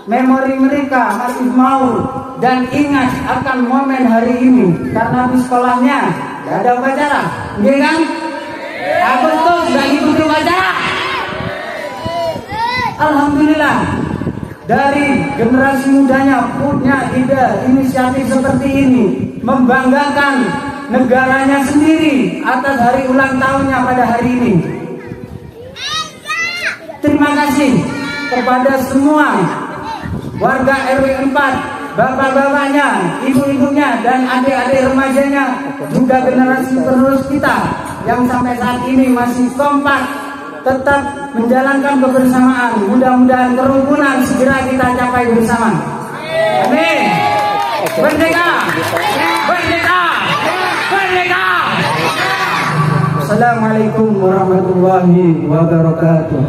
Speaker 9: memori mereka masih mau dan ingat akan momen hari ini. Karena di sekolahnya tidak ada upacara, iya kan? Agustus tidak ikuti upacara. Alhamdulillah dari generasi mudanya punya ide inisiatif seperti ini, membanggakan negaranya sendiri atas hari ulang tahunnya pada hari ini. Terima kasih kepada semua warga RW 4, bapak-bapaknya, ibu-ibunya, dan adik-adik remajanya, juga generasi penerus kita yang sampai saat ini masih kompak tetap menjalankan kebersamaan. Mudah-mudahan kerukunan segera kita capai bersama. Amin. Merdeka! Merdeka! Merdeka! Assalamualaikum warahmatullahi wabarakatuh.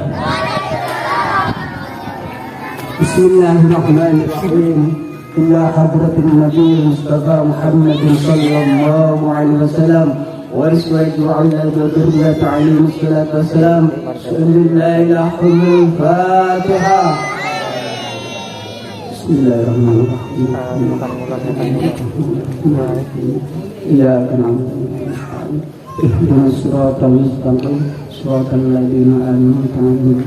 Speaker 9: Bismillahirrahmanirrahim. Ila hadratin Nabi Mustafa Muhammad sallallahu alaihi wasallam wa rizqu ala dzurriyyati alaihi wassalatu wassalam. Bismillahirrahmanirrahim. Fatihah. Bismillahirrahmanirrahim. Iyyaka na'budu wa iyyaka ihdinas siratal mustaqim siratal ladzina an'amta 'alaihim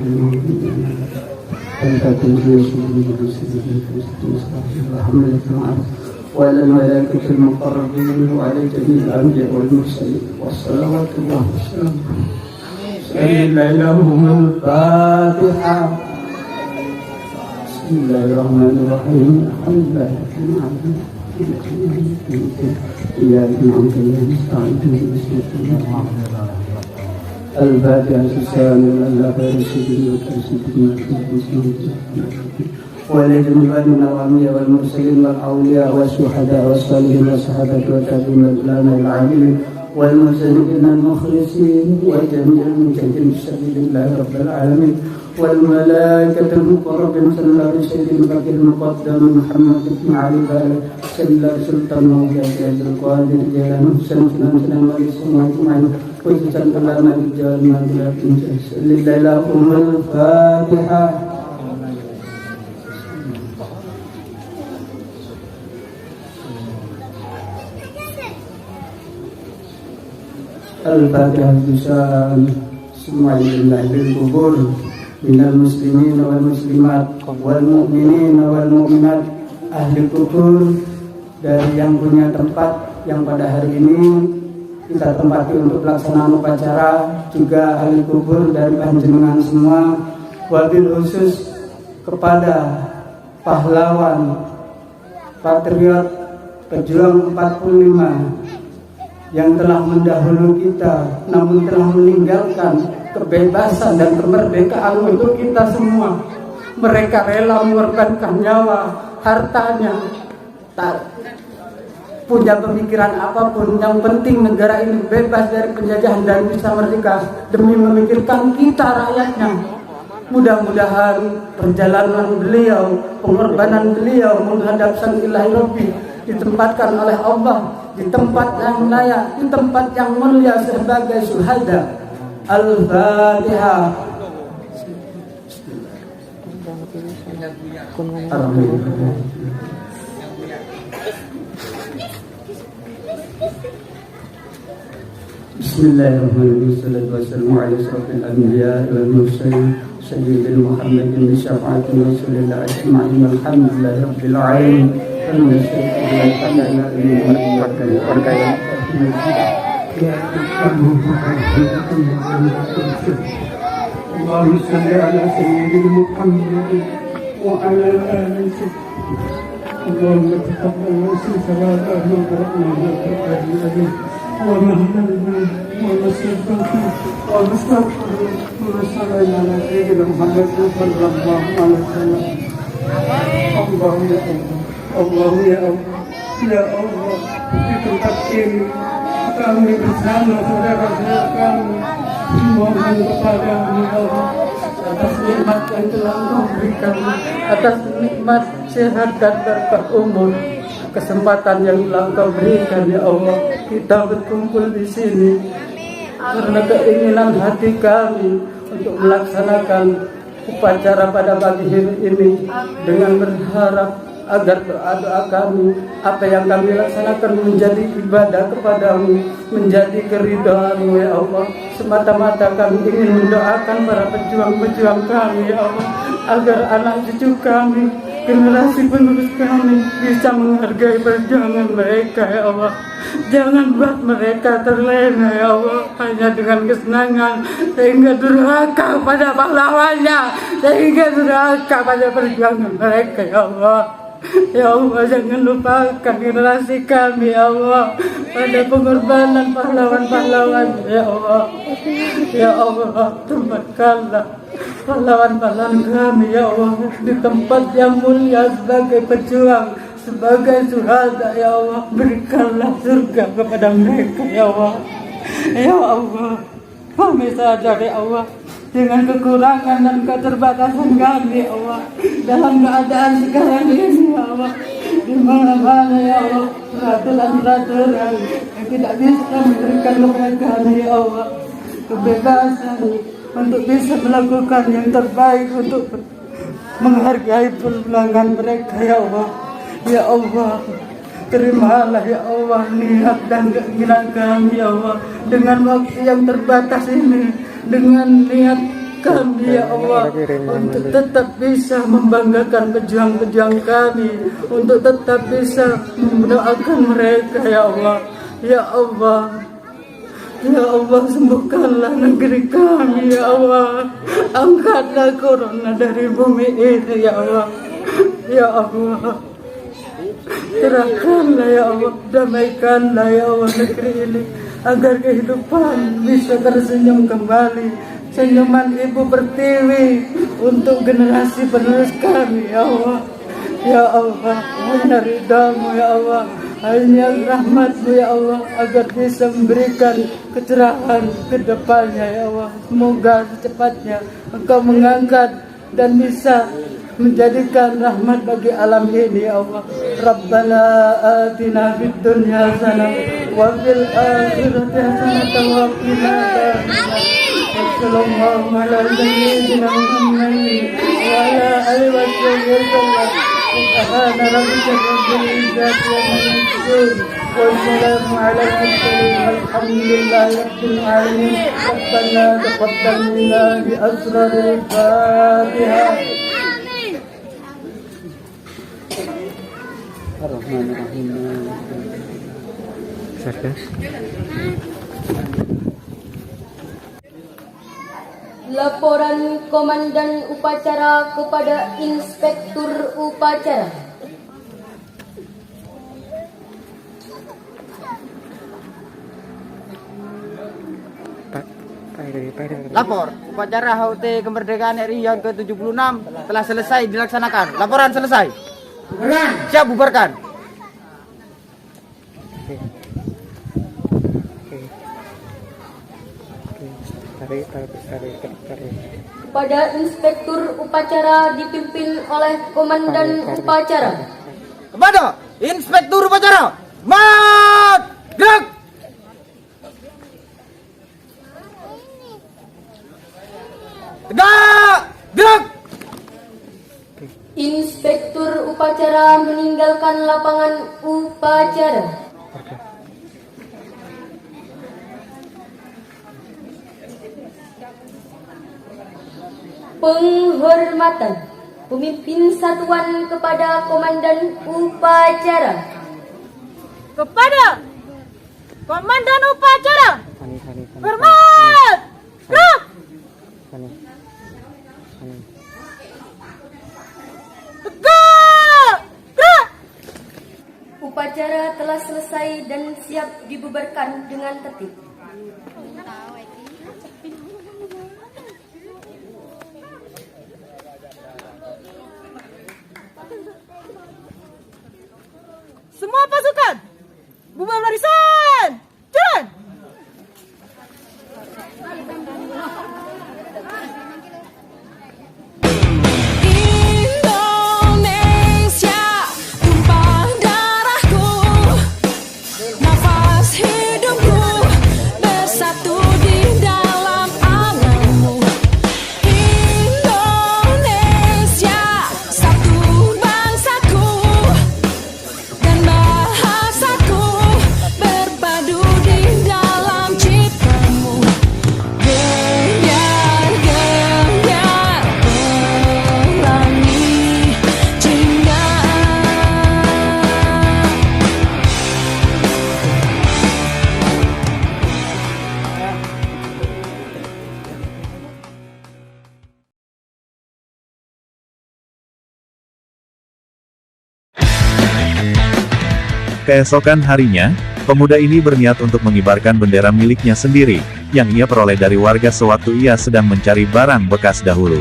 Speaker 9: وعلى الملائكة المقربين وعلى جميع الأنبياء والمرسلين والصلوات الله والسلام Al-Fatihah. Bismillahirrahmanirrahim. ولجميع الأنبياء والمرسلين والأولياء والشهداء والصالحين والصحابة والتابعين والعلماء العاملين والمجاهدين المخلصين وجميع المجاهدين في سبيل الله رب العالمين والملائكة المقربين صلى الله عليه وسلم الباقي المقدم محمد بن علي بن سيدنا سلطان مولانا القادر جلال حسين سلام عليه أجمعين وجزاك الله ما جعلنا لله لكم الفاتحة. Al-Fatihah bisa semuanya lil kubur minal muslimin wal muslimat wal mu'minin wal mu'minat ahli kubur, dari yang punya tempat yang pada hari ini kita tempati untuk pelaksanaan upacara, juga ahli kubur dari panjenengan semua, wabil khusus kepada pahlawan patriot pejuang 45 yang telah mendahului kita, namun telah meninggalkan kebebasan dan kemerdekaan untuk kita semua. Mereka rela mengorbankan nyawa, hartanya, tak punya pemikiran apapun. Yang penting negara ini bebas dari penjajahan dan bisa merdeka demi memikirkan kita rakyatnya. Mudah-mudahan perjalanan beliau, pengorbanan beliau menghadap Sang Ilahi Rabbi ditempatkan oleh Allah di tempat yang layak, di tempat yang mulia sebagai syuhada. Al-Fatihah. Bismillahirrahmanirrahim. Sallallahu wasallam ala asrafil anbiya wal mursalin sayyidil Muhammadin syafa'atin rasulillah ajma'in alhamdulillahi rabbil alamin. Allahumma salli ala sayyidina Muhammad wa ala alihi. Allahumma taqabbal minna salatahu wa barakatuhu wa mahmudna wa nasratuhu wa nastaghfiruh wa salli ala sayyidina Muhammad sallallahu alaihi wasallam. Allah ya Allah, ya Allah, di tempat ini kami bersama saudara-saudara kami mohon kepadamu Allah atas nikmat yang telah Engkau berikan, atas nikmat sehat dan berkah umur, kesempatan yang telah Engkau berikan ya Allah, kita berkumpul di sini karena keinginan hati kami untuk melaksanakan upacara pada pagi hari ini dengan berharap agar doa-doa kami, apa yang kami laksanakan menjadi ibadah kepadamu, menjadi keridhaan-Mu ya Allah. Semata-mata kami ingin mendoakan para pejuang-pejuang kami ya Allah, agar anak cucu kami, generasi penerus kami bisa menghargai perjuangan mereka ya Allah. Jangan buat mereka terlena ya Allah hanya dengan kesenangan, sehingga durhaka pada pahlawannya, sehingga durhaka pada perjuangan mereka ya Allah. Ya Allah, jangan lupakan generasi kami ya Allah pada pengorbanan pahlawan-pahlawan ya Allah. Ya Allah, tempatkanlah pahlawan-pahlawan kami ya Allah di tempat yang mulia sebagai pejuang, sebagai syuhada ya Allah. Berikanlah surga kepada mereka ya Allah. Ya Allah, kami sadar ya Allah dengan kekurangan dan keterbatasan kami ya Allah dalam keadaan sekarang ini ya Allah, di mana-mana ya Allah peraturan-peraturan yang tidak bisa memberikan kepada kami ya Allah kebebasan untuk bisa melakukan yang terbaik untuk menghargai perjuangan mereka ya Allah. Ya Allah, terimalah ya Allah niat dan keinginan kami ya Allah dengan waktu yang terbatas ini, dengan niat kami ya Allah untuk tetap bisa membanggakan pejuang-pejuang kami, untuk tetap bisa mendoakan mereka ya Allah. Ya Allah, Ya Allah, sembuhkanlah negeri kami, ya Allah. Angkatlah corona dari bumi ini, ya Allah. Ya Allah, cerahkanlah ya Allah, damaikanlah ya Allah negeri ini, agar kehidupan bisa tersenyum kembali. Senyuman Ibu Pertiwi untuk generasi penerus kami, ya Allah. Ya Allah, hanya ridhamu ya Allah, hanya rahmatmu ya Allah, agar bisa memberikan kecerahan ke depannya ya Allah. Semoga secepatnya Engkau mengangkat dan bisa menjadikan rahmat bagi alam ini ya Allah. Rabbana atina fid dunya hasanah wa fil akhirati hasanah wa qina adzabannar. Sallallahu ala sayyidina Muhammad wa ala alihi wa sahbihi. Subhana rabbika rabbil izzati amma yasifun wa salamun ala al-mursalin walhamdulillahi rabbil alamin. Rabbana taqabbal minna bi asraril Fatihah.
Speaker 8: Ar-Rahmanir-Rahim.
Speaker 4: Laporan Komandan Upacara kepada Inspektur Upacara.
Speaker 5: Lapor, upacara HUT kemerdekaan RI yang ke-76 telah selesai dilaksanakan. Laporan selesai. Siap bubarkan.
Speaker 4: Kepada Inspektur Upacara dipimpin oleh Komandan Upacara.
Speaker 5: Kepada Inspektur Upacara, mat, gerak. Tegak, gerak.
Speaker 4: Inspektur Upacara meninggalkan lapangan upacara. Penghormatan pemimpin satuan kepada Komandan Upacara.
Speaker 2: Kepada Komandan Upacara, hormat, gerak. Tegak, gerak.
Speaker 4: Upacara telah selesai dan siap dibubarkan dengan tertib.
Speaker 2: Semua pasukan, bubar barisan, jalan.
Speaker 11: Indonesia, tumpah darahku, nafas hidupku, bersatu di dalam alammu. Indonesia, satu bangsaku, dan bahasaku berpadu di dalam ciptamu. Gebiar-gebiar pelangi Cina.
Speaker 3: Keesokan harinya, pemuda ini berniat untuk mengibarkan bendera miliknya sendiri, yang ia peroleh dari warga sewaktu ia sedang mencari barang bekas dahulu.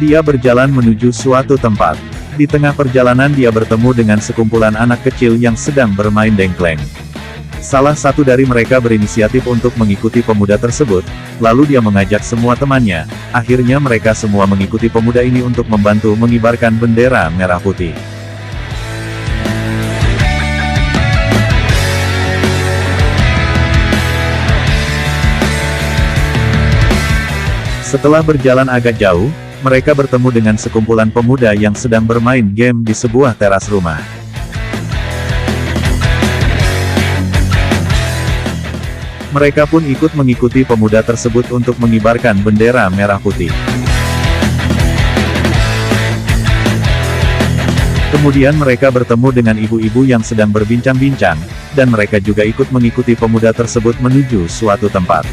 Speaker 3: Dia berjalan menuju suatu tempat. Di tengah perjalanan dia bertemu dengan sekumpulan anak kecil yang sedang bermain dengkleng. Salah satu dari mereka berinisiatif untuk mengikuti pemuda tersebut, lalu dia mengajak semua temannya. Akhirnya mereka semua mengikuti pemuda ini untuk membantu mengibarkan bendera merah putih. Setelah berjalan agak jauh, mereka bertemu dengan sekumpulan pemuda yang sedang bermain game di sebuah teras rumah. Mereka pun ikut mengikuti pemuda tersebut untuk mengibarkan bendera merah putih. Kemudian mereka bertemu dengan ibu-ibu yang sedang berbincang-bincang, dan mereka juga ikut mengikuti pemuda tersebut menuju suatu tempat.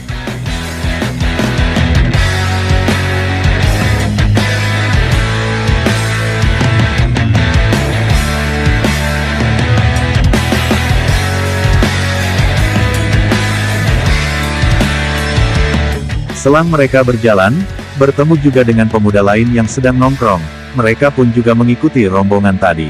Speaker 3: Selang mereka berjalan, bertemu juga dengan pemuda lain yang sedang nongkrong. Mereka pun juga mengikuti rombongan tadi.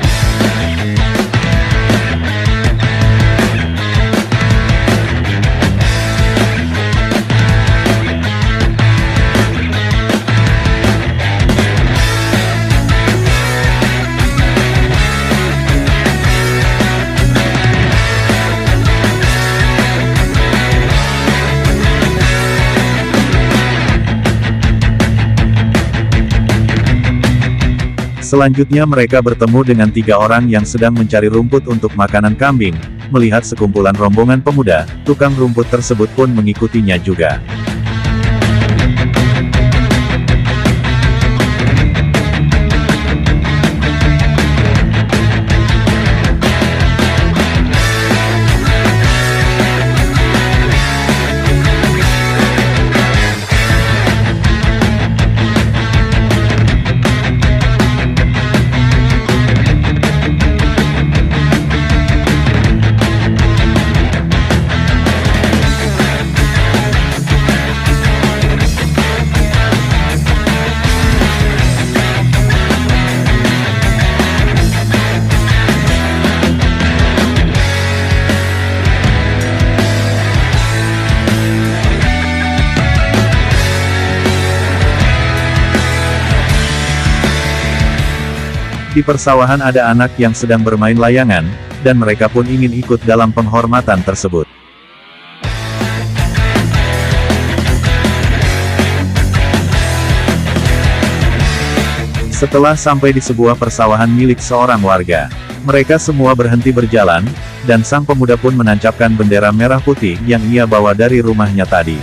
Speaker 3: Selanjutnya mereka bertemu dengan 3 orang yang sedang mencari rumput untuk makanan kambing. Melihat sekumpulan rombongan pemuda, tukang rumput tersebut pun mengikutinya juga. Di persawahan ada anak yang sedang bermain layangan, dan mereka pun ingin ikut dalam penghormatan tersebut. Setelah sampai di sebuah persawahan milik seorang warga, mereka semua berhenti berjalan, dan sang pemuda pun menancapkan bendera merah putih yang ia bawa dari rumahnya tadi.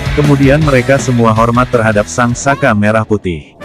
Speaker 3: Kemudian mereka semua hormat terhadap sang saka merah putih.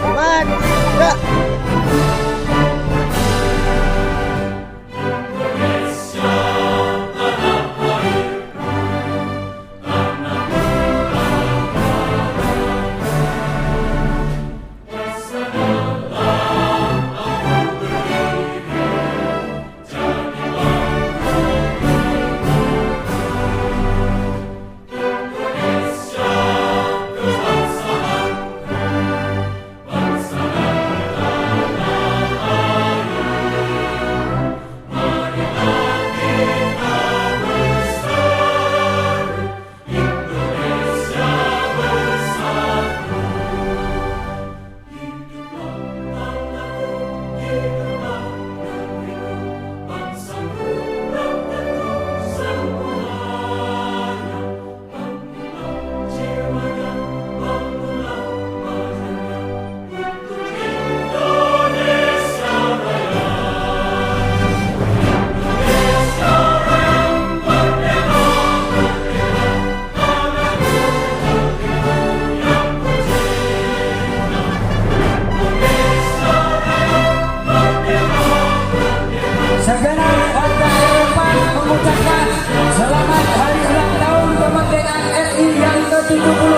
Speaker 9: Mengucapkan selamat hari ulang tahun kemerdekaan RI yang ke-76.